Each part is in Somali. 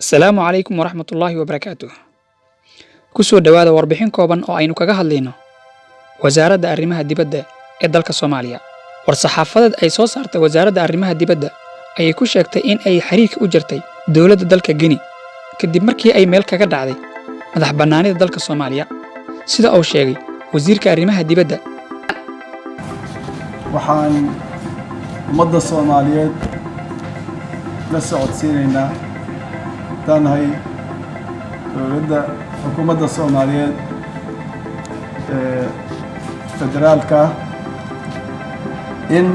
Asalaamu calaykum waraxmatullaahi wabarakaatuh. Ku soo dhawaada warbixin kooban oo aynu kaga hadlayno Wasaaradda Arrimaha Dibadda ee dalka Soomaaliya. War-saxaafadeed ay soo saartay Wasaaradda Arrimaha Dibadda ayay ku sheegtay in ay xiriirka u jirtay dowladda dalka Guinea kadib markii ay meel kaga dhacday madax-bannaanida dalka Soomaaliya. Sida uu sheegay Wasiirka Arrimaha Dibadda, waxaan ummadda Soomaaliyeed la socodsiinaynaa taanahay dowladda xukuumadda Soomaaliyeed ee federaalka in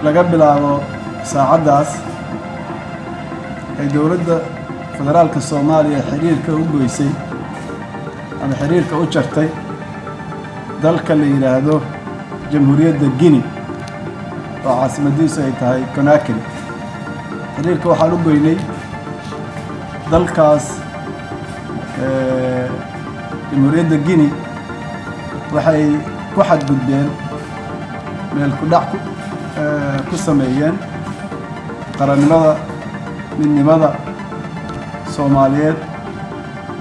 laga bilaabo saacadaas ay dowladda federaalka Soomaaliya xiriirka u goysay ama xiriirka u jartay dalka la yiraahdo Jamhuuriyadda Guinea oo caasimadiisu ay tahay Conakry. xiriirka waxaan u goynay dalkaas Jamhuuriyadda Guinea waxay ku xadgudbeen meel ku dhac ku sameeyeen qarannimada midnimada Soomaaliyeed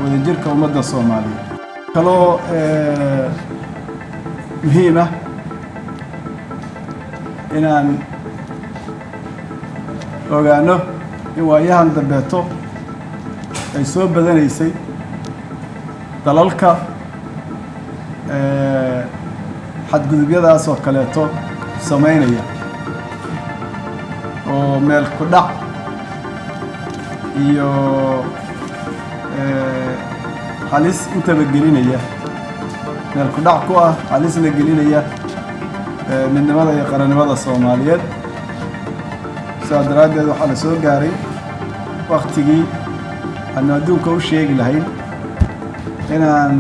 wadajirka ummadda Soomaaliyeed. kaloo muhiim ah inaan ogaano in waayahan dambeeto ay soo badanaysay dalalka xadgudubyadaas oo kaleeto samaynaya oo meel ku dhac iyo halis intaba gelinaya, meel ku dhac ku ah halisna gelinaya midnimada iyo qarannimada Soomaaliyeed. sidaa daraaddeed waxaa la soo gaaray waktigii aanu adduunka u sheegi lahayn inaan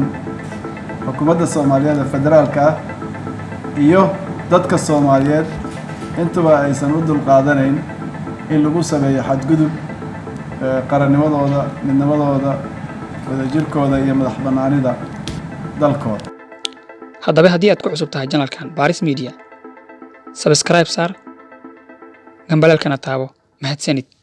xukuumadda Soomaaliyeed ee federaalka ah iyo dadka Soomaaliyeed intuba aysan u dulqaadanayn in lagu sameeyo xadgudub qarannimadooda, midnimadooda, wadajirkooda iyo madax-bannaanida dalkooda. haddaba haddii aad ku cusub tahay janalkan Baris Media, subscribe saar, gambalaalkana taabo. Mahadsanid.